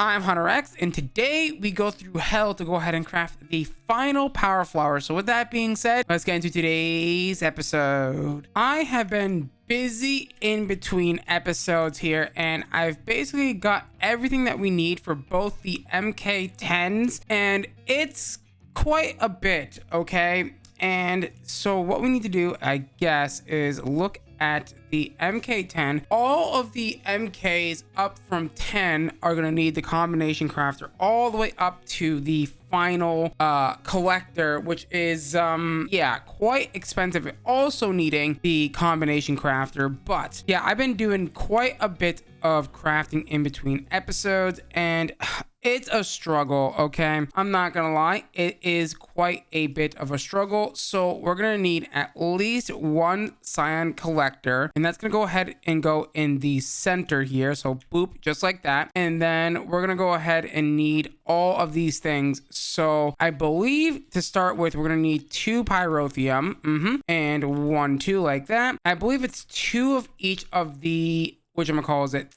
I'm HunterX, and today we go through hell to go ahead and craft the final power flower. So with that being said, let's get into today's episode. I have been busy in between episodes here, and I've basically got everything that we need for both the MK10s, and it's quite a bit, okay? And so what we need to do, I guess, is look at the MK10. All of the MKs up from 10 are going to need the combination crafter all the way up to the final collector, which is yeah, quite expensive, also needing the combination crafter. But yeah, I've been doing quite a bit of crafting in between episodes, and it's a struggle, okay? I'm not gonna lie, it is quite a bit of a struggle. So we're gonna need at least one cyan collector, and that's gonna go ahead and go in the center here. So boop, just like that. And then we're gonna go ahead and need all of these things. So I believe to start with, we're gonna need 2 pyrotheum, and 1, 2 like that. I believe it's 2 of each of the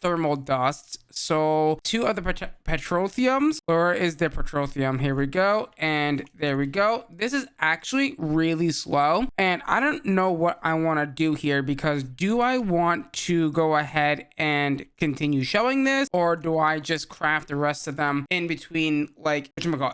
thermal dusts. So 2 of the petroleums. Where is the petroleum? Here we go. And there we go. This is actually really slow, and I don't know what I want to do here, because do I want to go ahead and continue showing this, or do I just craft the rest of them in between, like,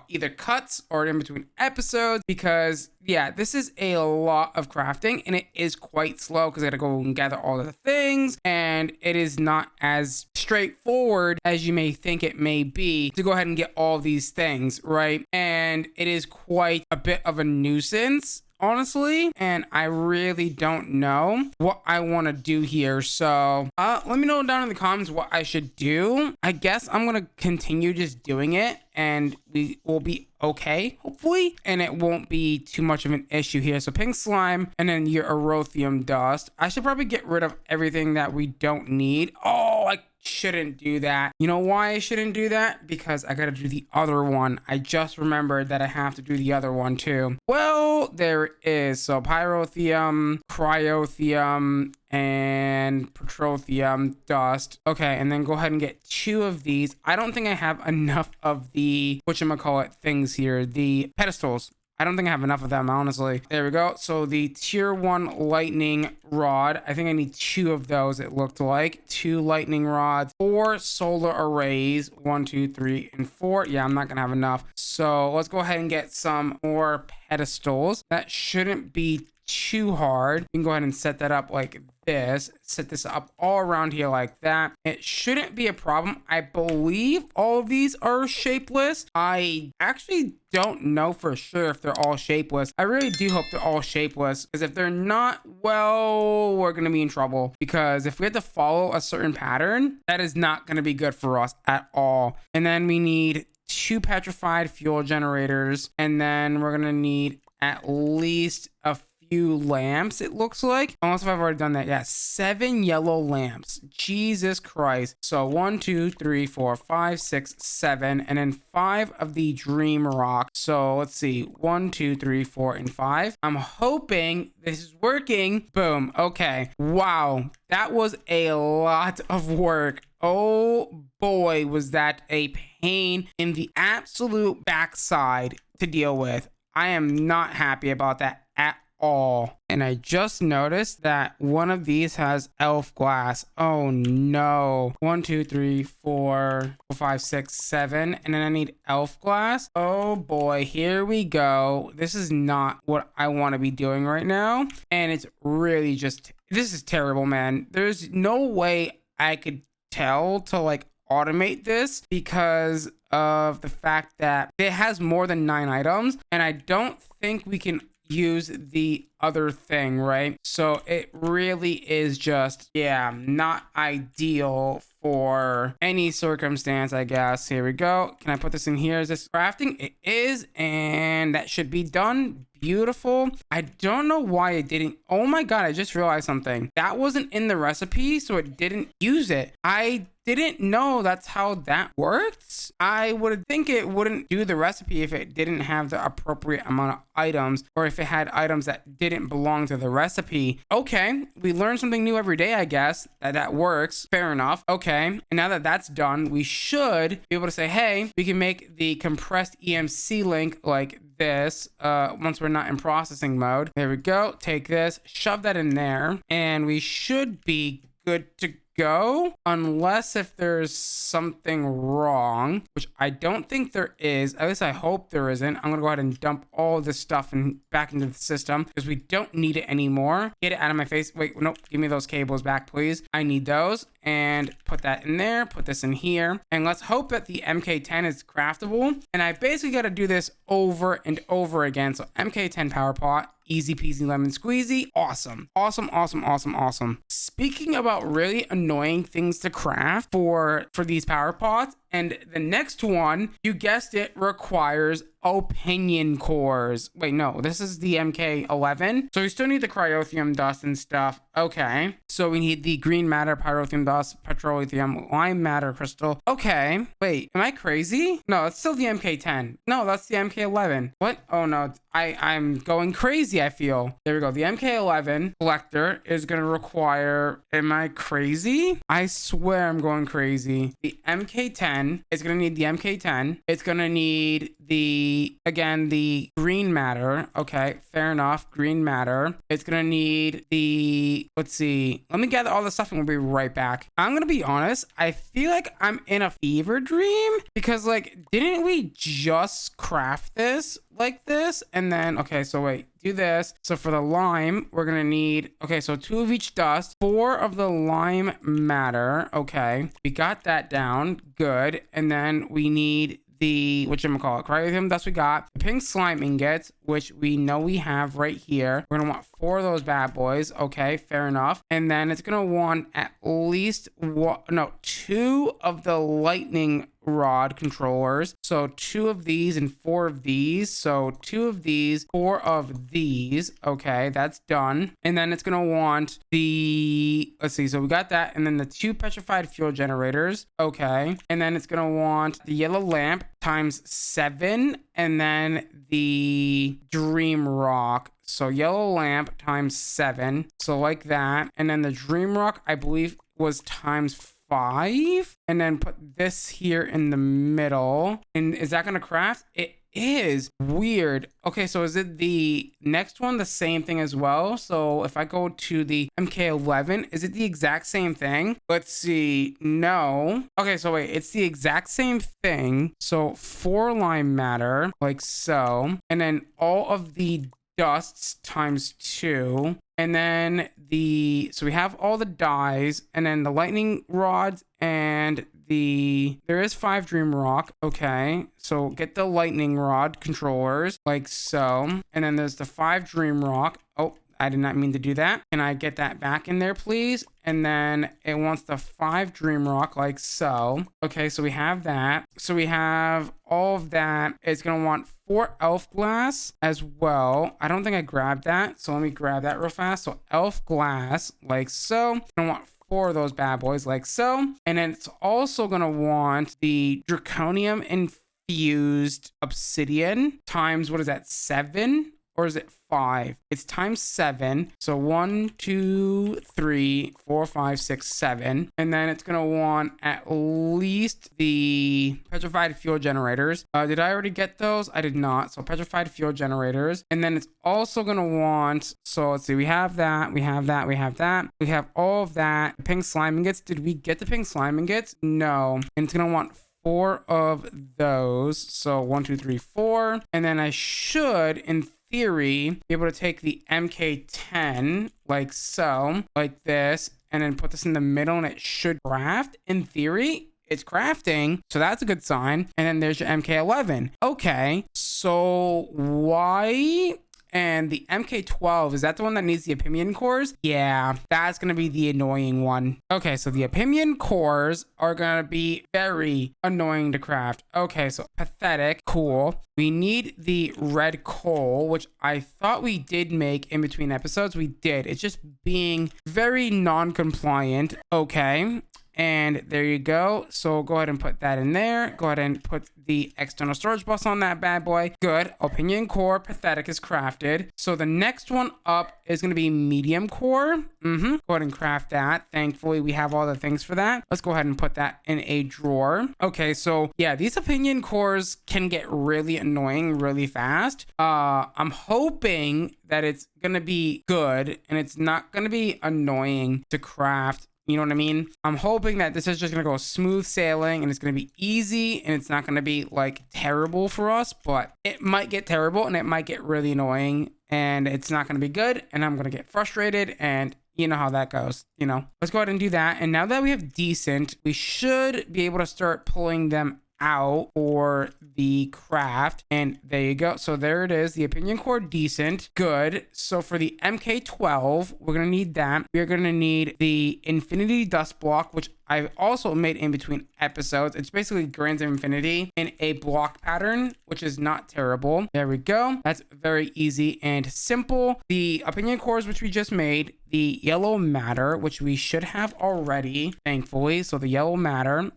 either cuts or in between episodes? Because yeah, this is a lot of crafting, and it is quite slow because I gotta go and gather all of the things, and it is not as straightforward as you may think it may be to go ahead and get all these things, right? And it is quite a bit of a nuisance, honestly, and I really don't know what I want to do here. So let me know down in the comments what I should do. I guess I'm gonna continue just doing it, and we will be okay, hopefully, and it won't be too much of an issue here. So pink slime, and then your erothium dust. I should probably get rid of everything that we don't need. Oh, I shouldn't do that. You know why I shouldn't do that? Because I gotta do the other one. I just remembered that I have to do the other one too. Well, there it is. So pyrotheum, cryotheum, and petroleum dust. Okay, and then go ahead and get 2 of these. I don't think I have enough of the things here, the pedestals. I don't think I have enough of them, honestly. There we go. So the tier 1 lightning rod, I think I need 2 of those, it looked like. 2 lightning rods, 4 solar arrays, 1, 2, 3, and 4. Yeah, I'm not gonna have enough. So let's go ahead and get some more pedestals. That shouldn't be too hard. You can go ahead and set that up like this. Set this up all around here like that. It shouldn't be a problem. I believe all of these are shapeless. I actually don't know for sure if they're all shapeless. I really do hope they're all shapeless, because if they're not, well, we're gonna be in trouble, because if we have to follow a certain pattern, that is not gonna be good for us at all. And then we need 2 petrified fuel generators, and then we're gonna need at least a few lamps, it looks like, unless if I've already done that. Yeah, 7 yellow lamps. Jesus Christ. So 1, 2, 3, 4, 5, 6, 7, and then 5 of the dream rock. So let's see, 1, 2, 3, 4, and 5. I'm hoping this is working. Boom. Okay, wow, that was a lot of work. Oh boy, was that a pain in the absolute backside to deal with. I am not happy about that at all. And I just noticed that one of these has elf glass. Oh no. 1, 2, 3, 4, 5, 6, 7, and then I need elf glass. Oh boy, here we go. This is not what I want to be doing right now, and it's really just, this is terrible, man. There's no way I could tell to like automate this, because of the fact that it has more than 9 items, and I don't think we can use the other thing, right? So it really is just, yeah, not ideal for any circumstance, I guess. Here we go. Can I put this in here? Is this crafting? It is, and that should be done. Beautiful. I don't know why it didn't. Oh my god, I just realized something. That wasn't in the recipe, so it didn't use it. I didn't know that's how that works. I would think it wouldn't do the recipe if it didn't have the appropriate amount of items, or if it had items that didn't didn't belong to the recipe. Okay, we learn something new every day, I guess. That works. Fair enough. Okay, and now that that's done, we should be able to say, hey, we can make the compressed EMC link like this once we're not in processing mode. There we go. Take this, shove that in there, and we should be good to go, unless if there's something wrong, which I don't think there is. At least I hope there isn't. I'm gonna go ahead and dump all this stuff back into the system because we don't need it anymore. Get it out of my face. Wait, nope. Give me those cables back, please. I need those. And put that in there. Put this in here. And let's hope that the MK10 is craftable. And I basically got to do this over and over again. So MK10 power pot. Easy peasy lemon squeezy. Awesome. Awesome, awesome, awesome, awesome. Speaking about really annoying things to craft for these power pots, and the next one, you guessed it, requires opinion cores. Wait, no, this is the MK11. So we still need the cryothium dust and stuff. Okay. So we need the green matter, pyrotheum dust, petrolithium, lime matter crystal. Okay. Wait, am I crazy? No, it's still the MK10. No, that's the MK11. What? Oh no, I'm going crazy, I feel. There we go. The MK11 collector is going to require, am I crazy? I swear I'm going crazy. The MK10 is going to need the MK10. It's going to need again, the green matter. Okay, fair enough. Green matter. It's going to need let's see. Let me gather all the stuff and we'll be right back. I'm going to be honest. I feel like I'm in a fever dream because didn't we just craft this like this? And then, okay, so wait, do this. So for the lime, we're going to need, okay, so 2 of each dust, 4 of the lime matter. Okay, we got that down. Good. And then we need whatchamacallit, cryothium dust we got. The pink slime ingots, which we know we have right here. We're gonna want 4 of those bad boys. Okay, fair enough. And then it's gonna want at least 2 of the lightning rod controllers. So 2 of these and 4 of these. So 2 of these, 4 of these. Okay, that's done. And then it's gonna want let's see, so we got that, and then the 2 petrified fuel generators. Okay, and then it's gonna want the yellow lamp times 7, and then the dream rock. So yellow lamp times 7. So like that. And then the dream rock, I believe, was times 5. And then put this here in the middle. And is that gonna craft? It is. Weird. Okay, so is it the next one the same thing as well? So if I go to the MK11, is it the exact same thing? Let's see. No. Okay, so wait, it's the exact same thing. So 4 lime matter, like so. And then all of the dusts times 2. And then so we have all the dyes, and then the lightning rods, and there is 5 dream rock. Okay, so get the lightning rod controllers like so. And then there's the 5 dream rock. Oh, I did not mean to do that. Can I get that back in there, please? And then it wants the 5 dream rock like so. Okay, so we have that. So we have all of that. It's gonna want 4 elf glass as well. I don't think I grabbed that, so let me grab that real fast. So elf glass like so. It's gonna want 4 of those bad boys like so. And then it's also gonna want the draconium infused obsidian times, what is that, 7? Or is it 5? It's times 7. So 1, 2, 3, 4, 5, 6, 7. And then it's gonna want at least the petrified fuel generators. Did I already get those? I did not. So petrified fuel generators. And then it's also gonna want, so let's see, we have that, we have that, we have that. We have all of that. Pink slime ingots. Did we get the pink slime ingots? No. And it's gonna want 4 of those. So 1, 2, 3, 4. And then I should, in theory, be able to take the MK10 like so, like this, and then put this in the middle, and it should craft. In theory, it's crafting, so that's a good sign. And then there's your MK11. Okay, so why? And the MK12, is that the one that needs the opinion cores? Yeah, that's going to be the annoying one. Okay, so the opinion cores are going to be very annoying to craft. Okay, so pathetic. Cool. We need the red coal, which I thought we did make in between episodes. We did. It's just being very non-compliant. Okay. And there you go. So go ahead and put that in there. Go ahead and put the external storage bus on that bad boy. Good. Opinion core pathetic is crafted. So the next one up is going to be medium core. Go ahead and craft that. Thankfully, we have all the things for that. Let's go ahead and put that in a drawer. Okay, so yeah, these opinion cores can get really annoying really fast. I'm hoping that it's going to be good and it's not going to be annoying to craft. You know what I mean? I'm hoping that this is just going to go smooth sailing and it's going to be easy and it's not going to be like terrible for us, but it might get terrible and it might get really annoying and it's not going to be good and I'm going to get frustrated and you know how that goes, you know. Let's go ahead and do that. And now that we have decent, we should be able to start pulling them out for the craft. And there you go. So there it is, the opinion core decent. Good. So for the MK12, we're gonna need that. We're gonna need the infinity dust block, which I've also made in between episodes. It's basically Grains of Infinity in a block pattern, which is not terrible. There we go. That's very easy and simple. The opinion cores, which we just made, the yellow matter, which we should have already, thankfully. So the yellow matter,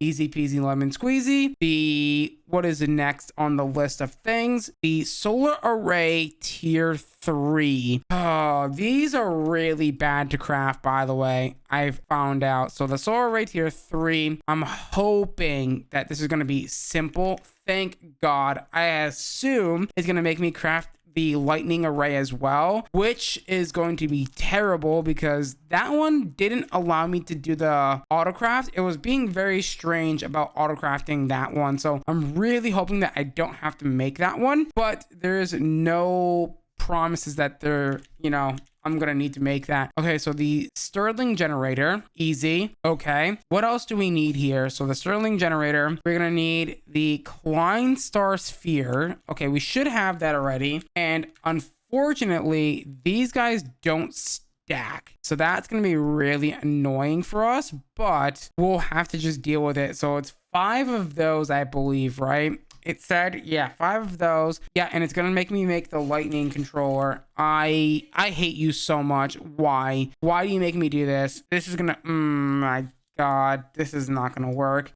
easy peasy lemon squeezy. The what is next on the list of things? The solar array tier 3. Oh, these are really bad to craft, by the way. I've found out. So the solar array tier 3, I'm hoping that this is going to be simple. Thank God. I assume it's going to make me craft the lightning array as well, which is going to be terrible because that one didn't allow me to do the autocraft. It was being very strange about autocrafting that one. So I'm really hoping that I don't have to make that one, but there is no promises that they're, you know, I'm gonna need to make that. Okay, so the Stirling generator, easy. Okay, what else do we need here? So the Stirling generator, we're gonna need the Klein star sphere. Okay, we should have that already. And unfortunately, these guys don't stack. So that's gonna be really annoying for us, but we'll have to just deal with it. So it's 5 of those, I believe, right? It said, yeah, 5 of those. Yeah, and it's gonna make me make the lightning controller. I hate you so much. Why do you make me do this? This is gonna, my God, this is not gonna work.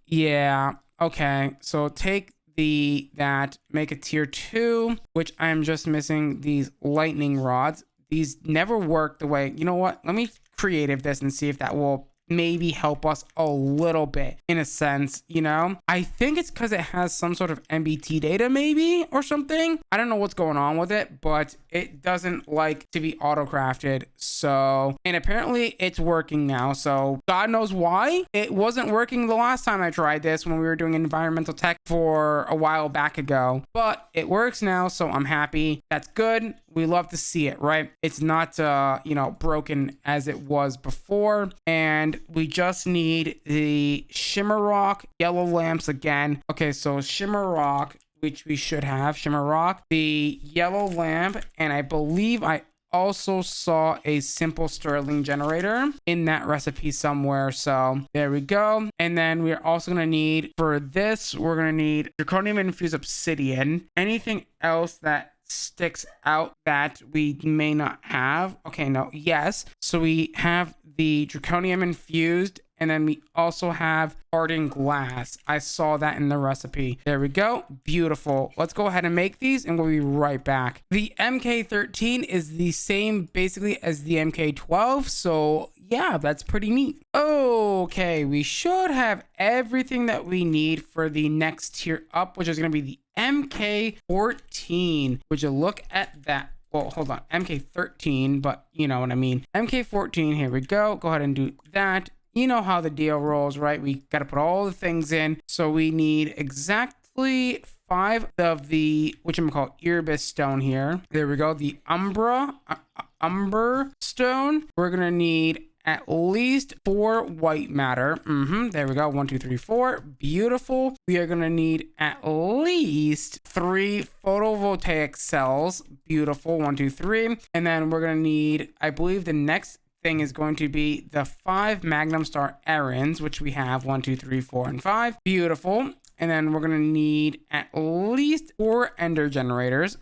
Yeah, okay. So take that, make a tier 2, which I'm just missing these lightning rods. These never work the way, you know what? Let me creative this and see if that will maybe help us a little bit in a sense, you know. I think it's because it has some sort of MBT data maybe or something. I don't know what's going on with it, but it doesn't like to be auto crafted. So, and apparently it's working now, so God knows why it wasn't working the last time I tried this when we were doing environmental tech for a while back ago, but it works now, so I'm happy. That's good. We love to see it, right? It's not you know, broken as it was before. And we just need the shimmer rock yellow lamps again. Okay, so shimmer rock, which we should have, shimmer rock, the yellow lamp, and I believe I also saw a simple Stirling generator in that recipe somewhere. So there we go. And then we're also going to need, for this, we're going to need zirconium infused obsidian. Anything else that sticks out that we may not have? Okay, no, yes. So we have the zirconium infused, and then we also have hardened glass. I saw that in the recipe. There we go. Beautiful. Let's go ahead and make these and we'll be right back. The MK13 is the same basically as the MK12. So yeah, that's pretty neat. Okay, we should have everything that we need for the next tier up, which is going to be the MK14. Would you look at that? Well, hold on, MK13, but you know what I mean. MK14, here we go. Go ahead and do that. You know how the deal rolls, right? We got to put all the things in. So we need exactly 5 of the, whatchamacallit, Erebus stone here. There we go. The Umber stone. We're going to need at least 4 white matter. There we go. 1, 2, 3, 4. Beautiful. We are going to need at least 3 photovoltaic cells. Beautiful. 1, 2, 3. And then we're going to need, I believe the next thing is going to be the 5 Magnum Star errands, which we have 1, 2, 3, 4, and 5. Beautiful. And then we're going to need at least 4 ender generators,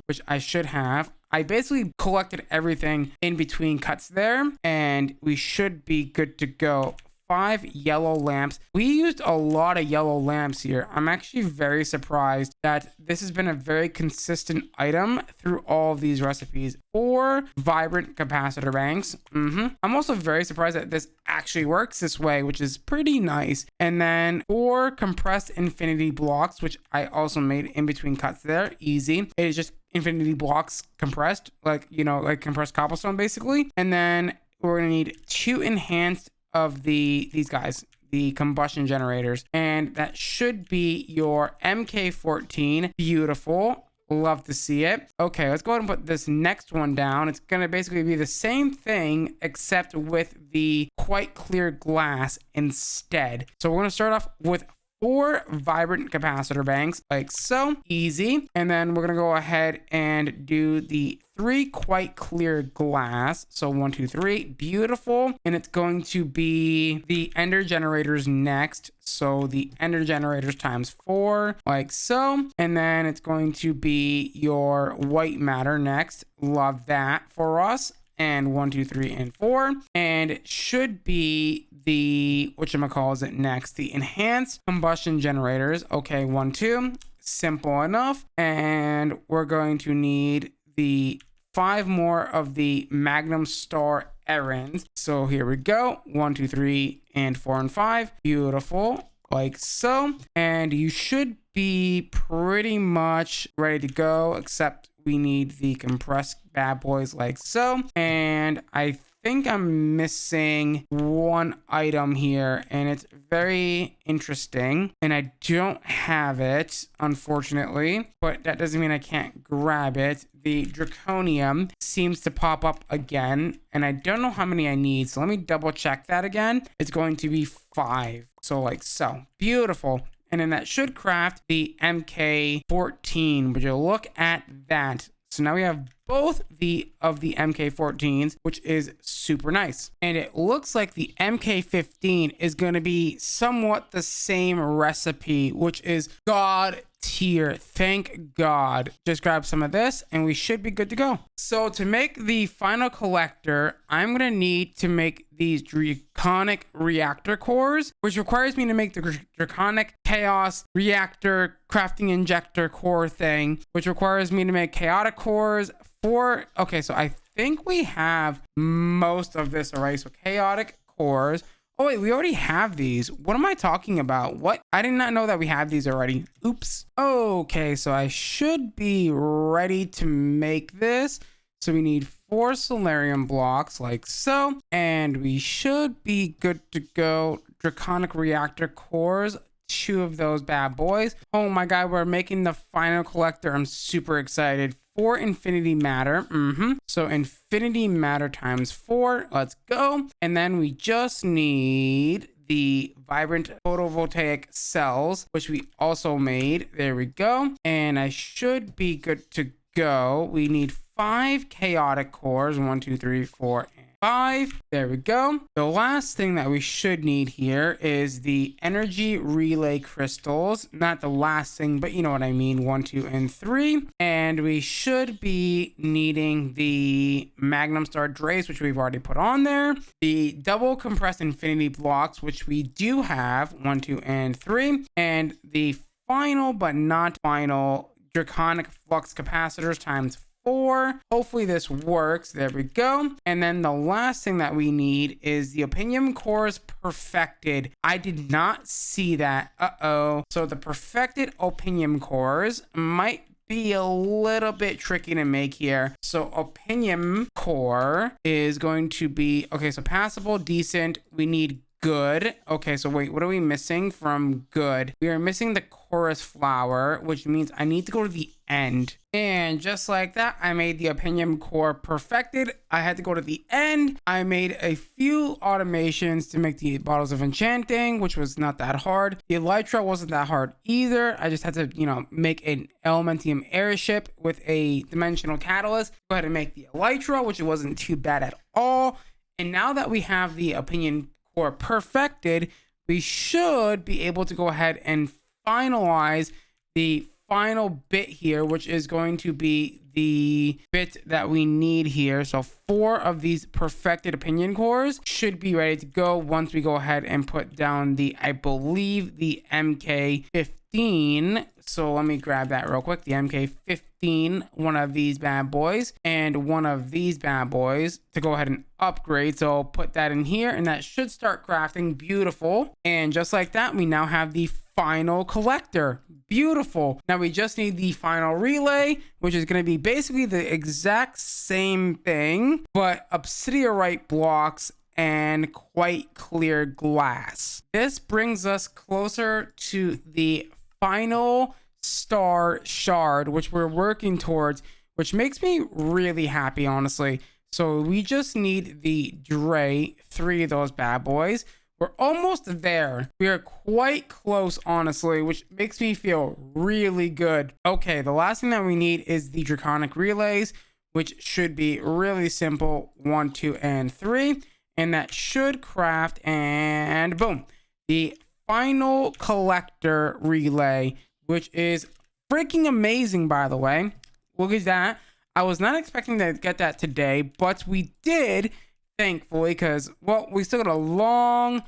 which I should have. I basically collected everything in between cuts there, and we should be good to go. 5 yellow lamps. We used a lot of yellow lamps here. I'm actually very surprised that this has been a very consistent item through all of these recipes. 4 vibrant capacitor banks. I'm also very surprised that this actually works this way, which is pretty nice. And then 4 compressed infinity blocks, which I also made in between cuts there. Easy. It is just infinity blocks compressed, like, you know, like compressed cobblestone basically. And then we're gonna need 2 enhanced of these guys, the combustion generators, and that should be your MK14. Beautiful. Love to see it. Okay, let's go ahead and put this next one down. It's gonna basically be the same thing except with the quite clear glass instead. So we're gonna start off with 4 vibrant capacitor banks, like so. Easy. And then we're gonna go ahead and do the 3 quite clear glass. So 1, 2, 3. Beautiful. And it's going to be the ender generators next. So the ender generators times 4, like so. And then it's going to be your white matter next. Love that for us. And 1, 2, 3, and 4. And it should be the, whatchamacallit next, the enhanced combustion generators. Okay, 1, 2. Simple enough. And we're going to need the 5 more of the Magnum Star errands. So here we go. 1, 2, 3, and 4, and 5. Beautiful. Like so. And you should be pretty much ready to go, except we need the compressed bad boys like so. And I think I'm missing one item here, and it's very interesting, and I don't have it, unfortunately, but that doesn't mean I can't grab it. The draconium seems to pop up again, and I don't know how many I need, so let me double check that again. It's going to be 5. So like so. Beautiful. And then that should craft the MK14. Would you look at that? So now we have both of the MK14s, which is super nice. And it looks like the MK15 is going to be somewhat the same recipe, which is God tier. Thank God. Just grab some of this and we should be good to go. So to make the final collector, I'm going to need to make these draconic reactor cores, which requires me to make the draconic chaos reactor crafting injector core thing, which requires me to make chaotic cores. Okay, so I think we have most of this already. So chaotic cores. Oh wait, we already have these. What am I talking about? What? I did not know that we have these already. Oops. Okay, so I should be ready to make this. So we need 4 solarium blocks like so. And we should be good to go. Draconic reactor cores. 2 of those bad boys. Oh my God, we're making the final collector. I'm super excited. 4 infinity matter. So infinity matter times 4. Let's go. And then we just need the vibrant photovoltaic cells, which we also made. There we go. And I should be good to go. We need 5 chaotic cores. 1, 2, 3, 4, and 5. There we go. The last thing that we should need here is the energy relay crystals. Not the last thing, but you know what I mean. 1, 2, and 3. And we should be needing the Magnum Star Drays, which we've already put on there. The double compressed infinity blocks, which we do have. 1, 2, and 3. And the final but not final draconic flux capacitors times 4. Hopefully this works. There we go. And then the last thing that we need is the opinion cores perfected. I did not see that. So the perfected opinion cores might be a little bit tricky to make here. So opinion core is going to be, okay, so passable, decent. We need good. Okay, so wait, what are we missing from good? We are missing the chorus flower, which means I need to go to the end. And just like that, I made the opinion core perfected. I had to go to the end. I made a few automations to make the bottles of enchanting, which was not that hard. The elytra wasn't that hard either. I just had to, make an elementium airship with a dimensional catalyst. Go ahead and make the elytra, which wasn't too bad at all. And now that we have the opinion core perfected, we should be able to go ahead and finalize the final bit here, which is going to be the bit that we need here. So 4 of these perfected opinion cores should be ready to go once we go ahead and put down the, I believe, the MK15. So let me grab that real quick. The MK15, one of these bad boys, and one of these bad boys to go ahead and upgrade. So I'll put that in here, and that should start crafting. Beautiful. And just like that, we now have the final collector. Beautiful. Now we just need the final relay, which is going to be basically the exact same thing, but obsidianite blocks and quite clear glass. This brings us closer to the final star shard, which we're working towards, which makes me really happy, honestly. So we just need the Dre, 3 of those bad boys. We're almost there. We are quite close, honestly, which makes me feel really good. Okay, the last thing that we need is the draconic relays, which should be really simple. 1, 2, and 3. And that should craft, and boom. The final collector relay, which is freaking amazing, by the way. Look at that. I was not expecting to get that today, but we did, thankfully, because, well, we still got a long,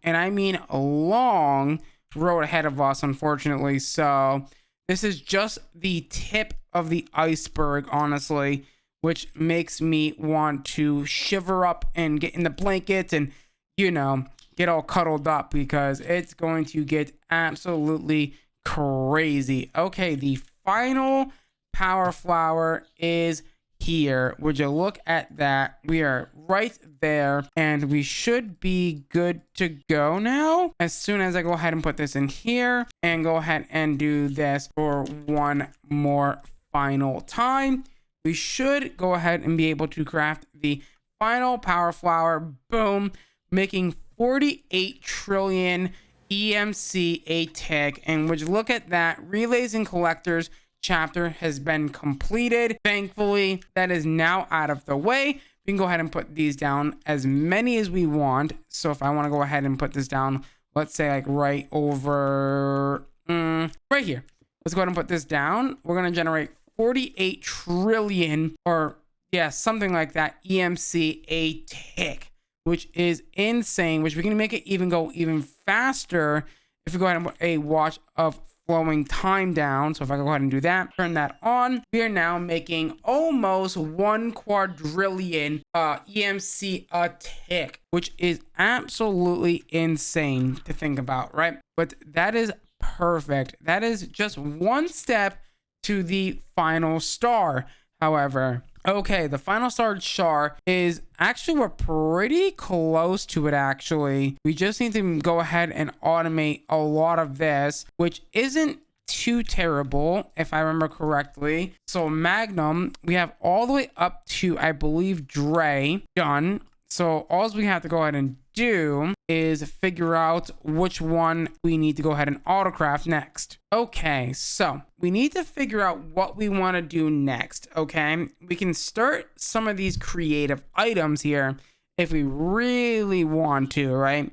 and I mean a long road ahead of us, unfortunately. So this is just the tip of the iceberg, honestly, which makes me want to shiver up and get in the blankets and, you know, get all cuddled up, because it's going to get absolutely crazy. Okay, the final power flower is here. Would you look at that? We are right there, and we should be good to go now. As soon as I go ahead and put this in here and go ahead and do this for one more final time, we should go ahead and be able to craft the final power flower. Boom, making 48 trillion EMC a tick. And would you look at that? Relays and collectors chapter has been completed. Thankfully, that is now out of the way. We can go ahead and put these down as many as we want. So if I want to go ahead and put this down, let's say like right over right here. Let's go ahead and put this down. We're going to generate 48 trillion, or yeah, something like that, EMC a tick, which is insane, which we can make it even go even faster if we go ahead and put a watch of flowing time down. So if I go ahead and do that, turn that on, we are now making almost 1 quadrillion EMC a tick, which is absolutely insane to think about, right? But that is perfect. That is just one step to the final star. However, okay, the final star shard is actually, we're pretty close to it, actually. We just need to go ahead and automate a lot of this, which isn't too terrible, if I remember correctly. So Magnum, we have all the way up to, I believe, Dre done. So all we have to go ahead and do is figure out which one we need to go ahead and autocraft next. Okay, so we need to figure out what we want to do next. Okay, we can start some of these creative items here if we really want to, right?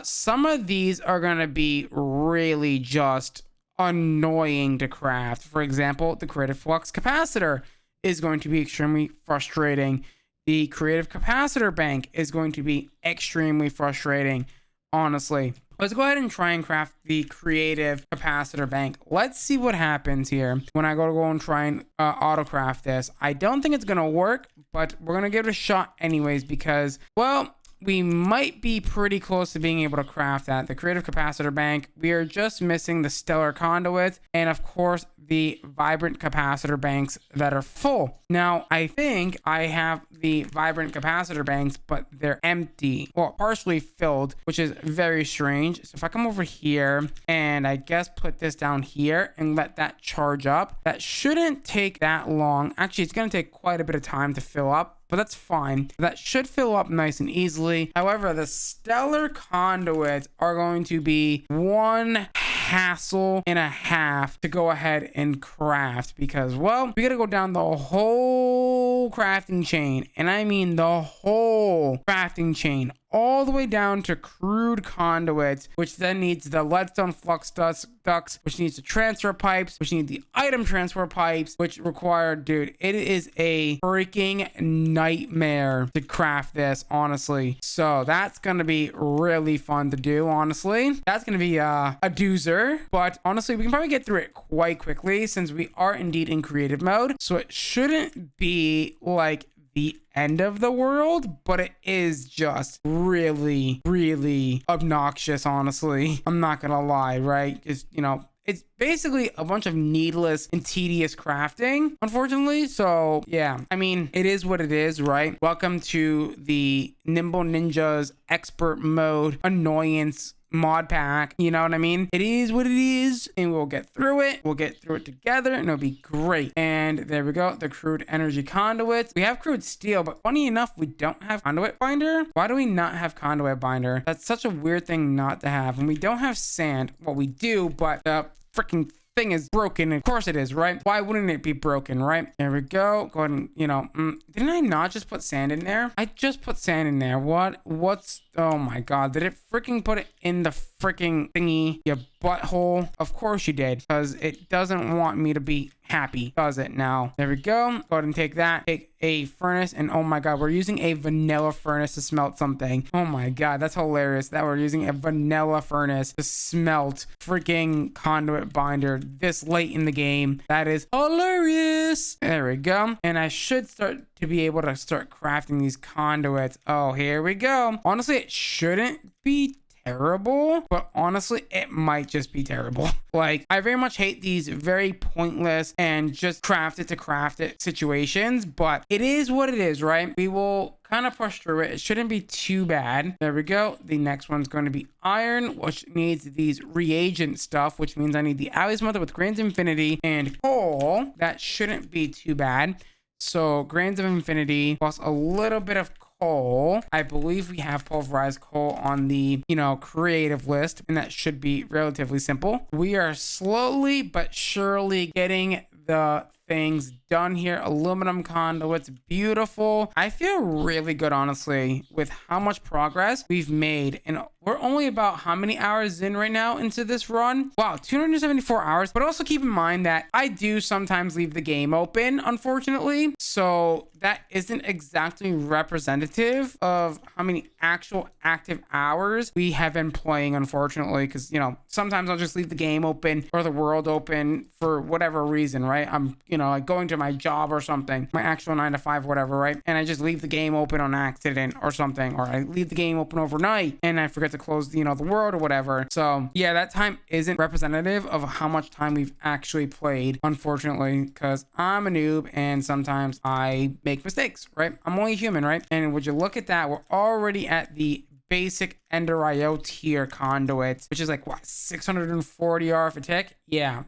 Some of these are going to be really just annoying to craft. For example, the creative flux capacitor is going to be extremely frustrating. The creative capacitor bank is going to be extremely frustrating, honestly. Let's go ahead and try and craft the creative capacitor bank. Let's see what happens here when I go and try and autocraft this. I don't think it's going to work, but we're going to give it a shot anyways, because, well, we might be pretty close to being able to craft that. The creative capacitor bank, we are just missing the stellar conduit, and of course the vibrant capacitor banks that are full. Now, I think I have the vibrant capacitor banks, but they're empty, well, partially filled, which is very strange. So if I come over here and I guess put this down here and let that charge up, that shouldn't take that long. Actually, it's going to take quite a bit of time to fill up, but that's fine. That should fill up nice and easily. However, the stellar conduits are going to be one hassle and a half to go ahead and craft, because, well, we got to go down the whole crafting chain, and I mean the whole crafting chain all the way down to crude conduits, which then needs the leadstone flux ducts, which needs the transfer pipes, which need the item transfer pipes, which require, dude, it is a freaking nightmare to craft this, honestly. So that's gonna be really fun to do, honestly. That's gonna be a doozer, but honestly, we can probably get through it quite quickly since we are indeed in creative mode. So it shouldn't be like the end of the world, but it is just really, really obnoxious, honestly. I'm not gonna lie, right? Just, you know, it's basically a bunch of needless and tedious crafting, unfortunately. So yeah, I mean, it is what it is, right? Welcome to the Nimble Ninja's expert mode annoyance mod pack, you know what I mean? It is what it is, and we'll get through it. We'll get through it together, and it'll be great. And there we go, the crude energy conduits. We have crude steel, but funny enough, we don't have conduit binder. Why do we not have conduit binder? That's such a weird thing not to have. And we don't have sand. Well, we do, but the freaking thing is broken. Of course it is, right? Why wouldn't it be broken, right? There we go. Go ahead and, you know, didn't I not just put sand in there? I just put sand in there. What's, oh my God, did it freaking put it in the freaking thingy, you butthole? Of course you did, because it doesn't want me to be happy, does it now? There we go. Go ahead and take that. Take a furnace, and oh my God, we're using a vanilla furnace to smelt something. Oh my God, that's hilarious that we're using a vanilla furnace to smelt freaking conduit binder this late in the game. That is hilarious. There we go. And I should start to be able to start crafting these conduits. Oh, here we go. Honestly, it shouldn't be terrible, but honestly, it might just be terrible. Like, I very much hate these very pointless and just craft it situations, but it is what it is, right? We will kind of push through it. It shouldn't be too bad. There we go. The next one's going to be iron, which needs these reagent stuff, which means I need the alloy smelter with grains of infinity and coal. That shouldn't be too bad. So grains of infinity plus a little bit of coal. I believe we have pulverized coal on the, you know, creative list, and that should be relatively simple. We are slowly but surely getting the things done here. Aluminum conduits, beautiful. I feel really good, honestly, with how much progress we've made. And we're only about how many hours in right now into this run? Wow, 274 hours. But also keep in mind that I do sometimes leave the game open, unfortunately. So that isn't exactly representative of how many actual active hours we have been playing, unfortunately, because, you know, sometimes I'll just leave the game open or the world open for whatever reason, right? I'm, you know, like going to my job or something, my actual 9 to 5, whatever, right? And I just leave the game open on accident or something, or I leave the game open overnight and I forget to close, you know, the world or whatever. So yeah, that time isn't representative of how much time we've actually played, unfortunately, because I'm a noob and sometimes I make mistakes, right? I'm only human, right? And would you look at that, we're already at the basic Ender IO tier conduits, which is like what, 640 R for tick? Yeah.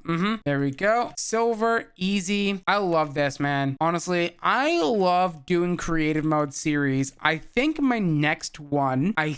There we go. Silver, easy. I love this, man. Honestly, I love doing creative mode series. I think my next one, I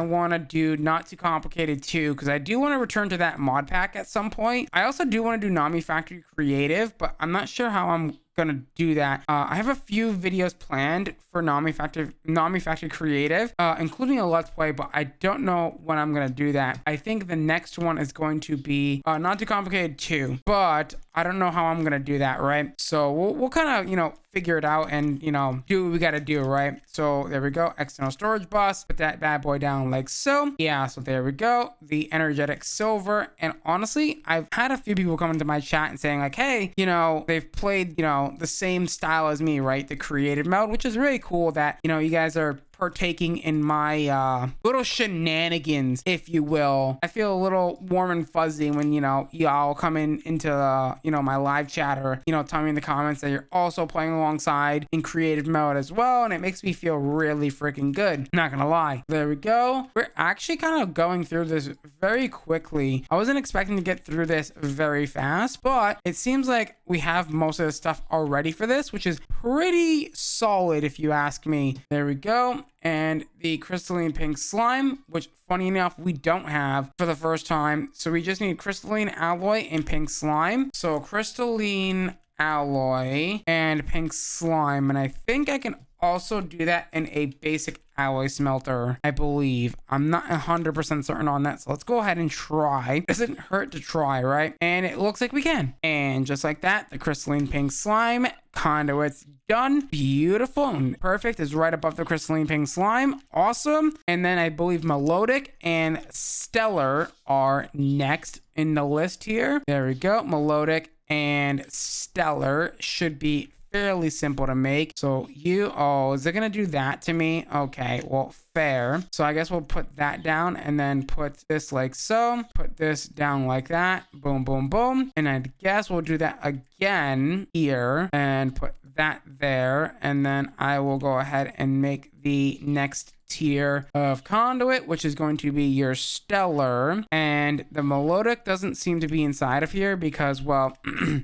want to do Not Too Complicated 2, because I do want to return to that mod pack at some point. I also do want to do Nami Factory Creative, but I'm not sure how I'm gonna do that. I have a few videos planned for Nami Factory Creative, including a Let's Play, but I don't know when I'm gonna do that. I think the next one is going to be Not Too Complicated 2, but I don't know how I'm gonna do that, right? So we'll kind of, you know, figure it out and, you know, do what we gotta do, right? So there we go. External storage bus. Put that bad boy down like so. Yeah, so there we go. The energetic silver. And honestly, I've had a few people come into my chat and saying like, hey, you know, they've played, you know, the same style as me, right? The creative mode, which is really cool that, you know, you guys are partaking in my little shenanigans, if you will. I feel a little warm and fuzzy when, you know, y'all come into you know, my live chat, or, you know, tell me in the comments that you're also playing alongside in creative mode as well, and it makes me feel really freaking good, not gonna lie. There we go. We're actually kind of going through this very quickly. I wasn't expecting to get through this very fast, but it seems like we have most of the stuff already for this, which is pretty solid if you ask me. There we go. And the crystalline pink slime, which funny enough, we don't have for the first time. So we just need crystalline alloy and pink slime. So crystalline alloy and pink slime. And I think I can also do that in a basic alloy smelter, I believe. I'm not 100% certain on that, so let's go ahead and try. Doesn't hurt to try, right? And it looks like we can. And just like that, the crystalline pink slime conduit's done. Beautiful and perfect. Is right above the crystalline pink slime. Awesome. And then I believe melodic and stellar are next in the list here. There we go. Melodic and stellar should be fairly simple to make. So is it gonna do that to me? Okay, well, fair. So I guess we'll put that down and then put this like so. Put this down like that. Boom, boom, boom. And I guess we'll do that again here and put that there. And then I will go ahead and make the next tier of conduit, which is going to be your stellar. And the melodic doesn't seem to be inside of here because, well,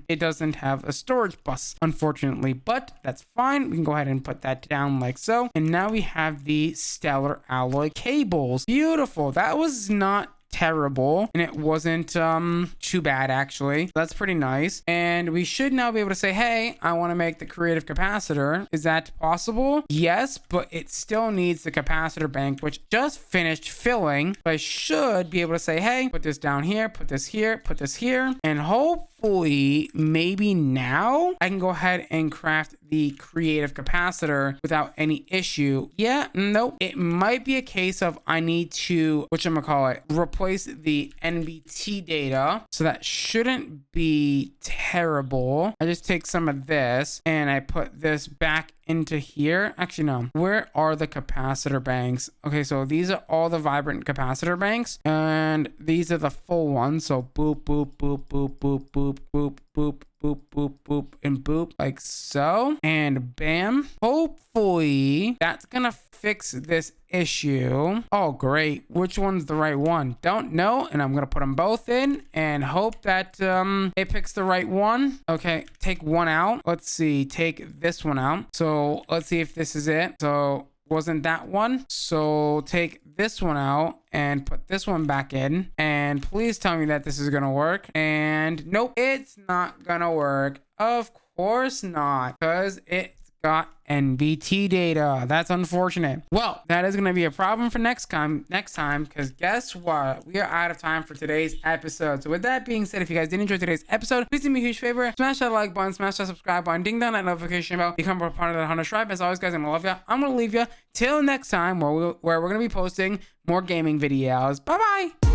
it doesn't have a storage bus, unfortunately, but that's fine. We can go ahead and put that down like so. And now we have the stellar alloy cables. Beautiful. That was not terrible, and it wasn't too bad, actually. That's pretty nice. And we should now be able to say, hey, I want to make the creative capacitor. Is that possible? Yes, but it still needs the capacitor bank, which just finished filling. So I should be able to say, hey, put this down here, put this here, put this here, and hopefully maybe now I can go ahead and craft the creative capacitor without any issue. Yeah, nope. It might be a case of I need to, replace the NBT data. So that shouldn't be terrible. I just take some of this and I put this back into here. Actually, no. Where are the capacitor banks? Okay, so these are all the vibrant capacitor banks, and these are the full ones. So boop, boop, boop, boop, boop, boop, boop, boop, boop, boop, boop, and boop, like so. And bam. Hopefully that's gonna fix this issue. Oh, great. Which one's the right one? Don't know. And I'm gonna put them both in and hope that it picks the right one. Okay, take one out. Let's see. Take this one out. So let's see if this is it. So wasn't that one? So take this one out and put this one back in, and please tell me that this is gonna work. And nope, it's not gonna work. Of course not, because it's got NBT data. That's unfortunate. Well, that is going to be a problem for next time, because guess what? We are out of time for today's episode. So with that being said, if you guys did enjoy today's episode, please do me a huge favor. Smash that like button, smash that subscribe button, ding down that notification bell, become a part of the Hunter tribe. As always, guys, I'm going to love you. I'm going to leave you till next time where we're going to be posting more gaming videos. Bye-bye.